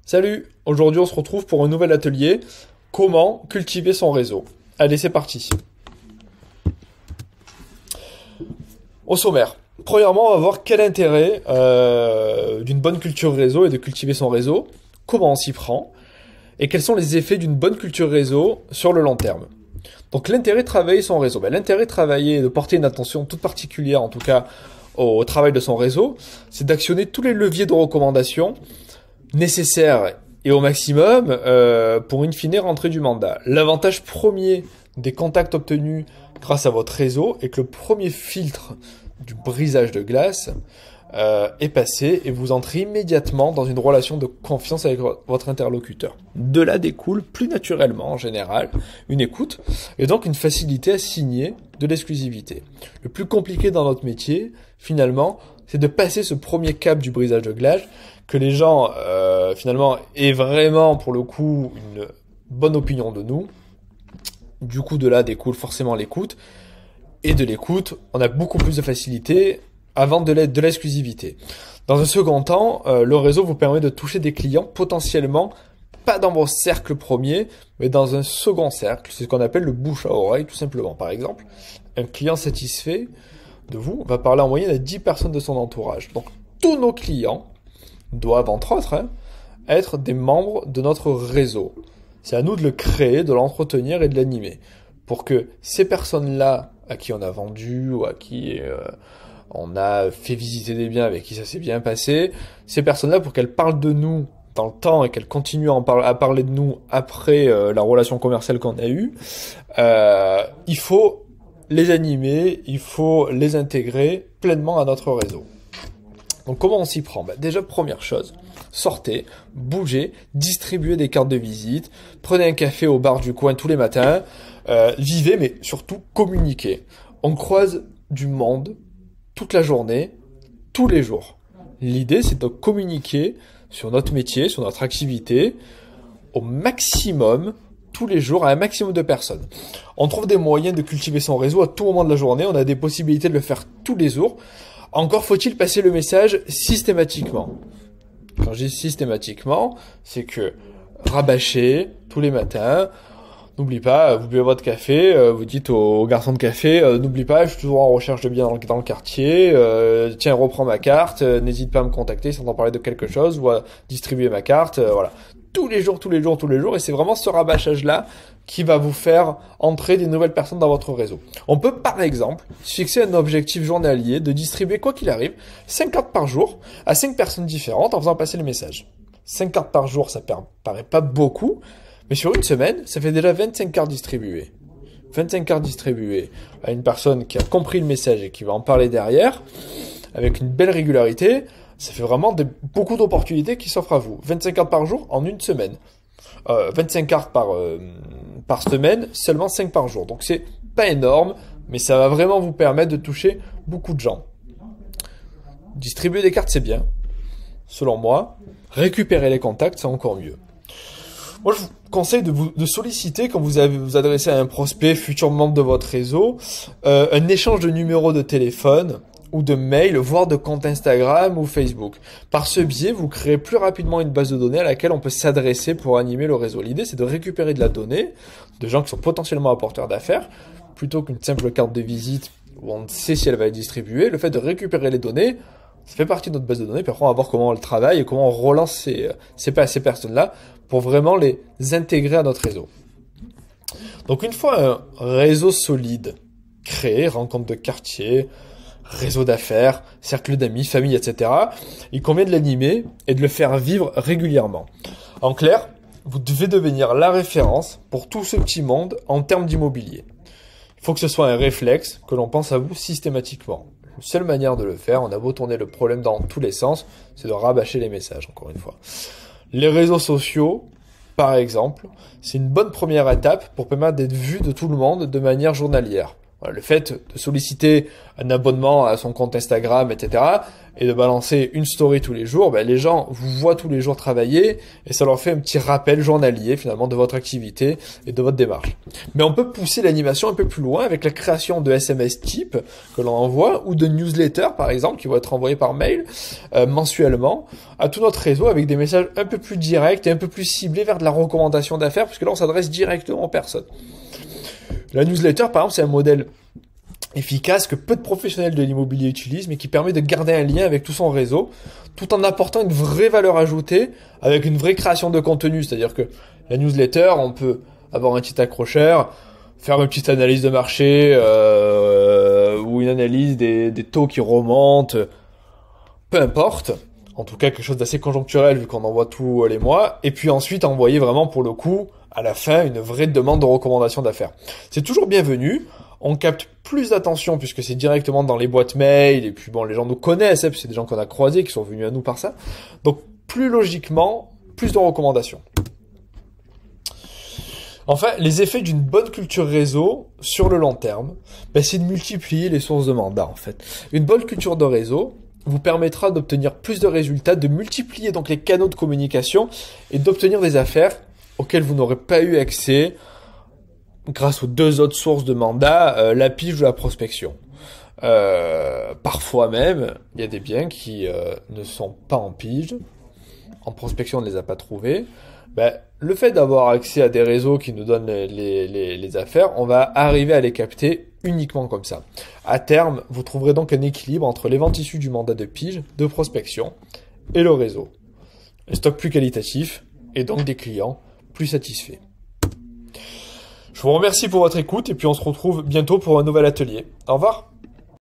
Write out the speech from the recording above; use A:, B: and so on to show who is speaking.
A: Salut, aujourd'hui on se retrouve pour un nouvel atelier, comment cultiver son réseau. Allez, c'est parti. Au sommaire, premièrement, on va voir quel intérêt d'une bonne culture réseau et de cultiver son réseau, comment on s'y prend, et quels sont les effets d'une bonne culture réseau sur le long terme. Donc l'intérêt de travailler son réseau, l'intérêt de travailler, de porter une attention toute particulière en tout cas au travail de son réseau, c'est d'actionner tous les leviers de recommandation nécessaire et au maximum pour in fine rentrer du mandat. L'avantage premier des contacts obtenus grâce à votre réseau est que le premier filtre du brisage de glace est passé et vous entrez immédiatement dans une relation de confiance avec votre interlocuteur. De là découle plus naturellement en général une écoute et donc une facilité à signer de l'exclusivité. Le plus compliqué dans notre métier, finalement, c'est de passer ce premier cap du brisage de glace, que les gens finalement aient vraiment pour le coup une bonne opinion de nous. Du coup de là découle forcément l'écoute, et de l'écoute on a beaucoup plus de facilité à vendre de l'exclusivité. Dans un second temps, le réseau vous permet de toucher des clients potentiellement pas dans vos cercles premiers, mais dans un second cercle. C'est ce qu'on appelle le bouche à oreille tout simplement. Par exemple, un client satisfait de vous va parler en moyenne à 10 personnes de son entourage. Donc tous nos clients doivent, entre autres, être des membres de notre réseau. C'est à nous de le créer, de l'entretenir et de l'animer. Pour que ces personnes-là, à qui on a vendu, ou à qui on a fait visiter des biens, avec qui ça s'est bien passé, ces personnes-là, pour qu'elles parlent de nous dans le temps et qu'elles continuent à parler de nous après la relation commerciale qu'on a eue, il faut les animer, il faut les intégrer pleinement à notre réseau. Donc comment on s'y prend ? Déjà, première chose, sortez, bougez, distribuez des cartes de visite, prenez un café au bar du coin tous les matins, vivez, mais surtout communiquez. On croise du monde toute la journée, tous les jours. L'idée, c'est de communiquer sur notre métier, sur notre activité, au maximum, tous les jours, à un maximum de personnes. On trouve des moyens de cultiver son réseau à tout moment de la journée, on a des possibilités de le faire tous les jours. Encore faut-il passer le message systématiquement. Quand je dis systématiquement, c'est que rabâcher tous les matins, n'oublie pas, vous buvez votre café, vous dites au garçon de café, n'oublie pas, je suis toujours en recherche de biens dans le quartier, tiens, reprends ma carte, n'hésite pas à me contacter si on entend parler de quelque chose, ou à distribuer ma carte, voilà. Tous les jours, et c'est vraiment ce rabâchage-là qui va vous faire entrer des nouvelles personnes dans votre réseau. On peut, par exemple, se fixer un objectif journalier de distribuer, quoi qu'il arrive, 5 cartes par jour à 5 personnes différentes en faisant passer le message. 5 cartes par jour, ça paraît pas beaucoup, mais sur une semaine, ça fait déjà 25 cartes distribuées. 25 cartes distribuées à une personne qui a compris le message et qui va en parler derrière, avec une belle régularité, ça fait vraiment beaucoup d'opportunités qui s'offrent à vous. 25 cartes par jour en une semaine. 25 cartes par semaine, seulement 5 par jour. Donc c'est pas énorme, mais ça va vraiment vous permettre de toucher beaucoup de gens. Distribuer des cartes, c'est bien, selon moi. Récupérer les contacts, c'est encore mieux. Moi, je vous conseille de solliciter, quand vous adressez à un prospect, futur membre de votre réseau, un échange de numéros de téléphone ou de mail, voire de compte Instagram ou Facebook. Par ce biais, vous créez plus rapidement une base de données à laquelle on peut s'adresser pour animer le réseau. L'idée, c'est de récupérer de la donnée de gens qui sont potentiellement apporteurs d'affaires, plutôt qu'une simple carte de visite où on sait si elle va être distribuée. Le fait de récupérer les données, ça fait partie de notre base de données, puis après on va voir comment on le travaille et comment on relance ces personnes-là pour vraiment les intégrer à notre réseau. Donc une fois un réseau solide créé, rencontre de quartier, réseau d'affaires, cercle d'amis, famille, etc., il convient de l'animer et de le faire vivre régulièrement. En clair, vous devez devenir la référence pour tout ce petit monde en termes d'immobilier. Il faut que ce soit un réflexe, que l'on pense à vous systématiquement. La seule manière de le faire, on a beau tourner le problème dans tous les sens, c'est de rabâcher les messages, encore une fois. Les réseaux sociaux, par exemple, c'est une bonne première étape pour permettre d'être vu de tout le monde de manière journalière. Voilà, le fait de solliciter un abonnement à son compte Instagram, etc., et de balancer une story tous les jours, ben, les gens vous voient tous les jours travailler, et ça leur fait un petit rappel journalier, finalement, de votre activité et de votre démarche. Mais on peut pousser l'animation un peu plus loin avec la création de SMS type que l'on envoie, ou de newsletters, par exemple, qui vont être envoyés par mail, mensuellement, à tout notre réseau, avec des messages un peu plus directs et un peu plus ciblés vers de la recommandation d'affaires, puisque là, on s'adresse directement aux personnes. La newsletter, par exemple, c'est un modèle efficace que peu de professionnels de l'immobilier utilisent, mais qui permet de garder un lien avec tout son réseau, tout en apportant une vraie valeur ajoutée, avec une vraie création de contenu. C'est-à-dire que la newsletter, on peut avoir un petit accrocheur, faire une petite analyse de marché, ou une analyse des taux qui remontent, peu importe. En tout cas, quelque chose d'assez conjoncturel, vu qu'on envoie tous les mois. Et puis ensuite, envoyer vraiment, pour le coup, à la fin, une vraie demande de recommandation d'affaires. C'est toujours bienvenu. On capte plus d'attention puisque c'est directement dans les boîtes mail, et puis bon, les gens nous connaissent, hein, puis c'est des gens qu'on a croisés, qui sont venus à nous par ça. Donc, plus logiquement, plus de recommandations. Enfin, les effets d'une bonne culture réseau sur le long terme, ben, c'est de multiplier les sources de mandats, en fait. Une bonne culture de réseau vous permettra d'obtenir plus de résultats, de multiplier donc les canaux de communication et d'obtenir des affaires auxquelles vous n'aurez pas eu accès grâce aux deux autres sources de mandats, la pige ou la prospection. Parfois même, il y a des biens qui ne sont pas en pige, en prospection on ne les a pas trouvés. Ben, le fait d'avoir accès à des réseaux qui nous donnent les affaires, on va arriver à les capter uniquement comme ça. À terme, vous trouverez donc un équilibre entre les ventes issues du mandat de pige, de prospection et le réseau. Un stock plus qualitatif et donc des clients plus satisfaits. Je vous remercie pour votre écoute et puis on se retrouve bientôt pour un nouvel atelier. Au revoir.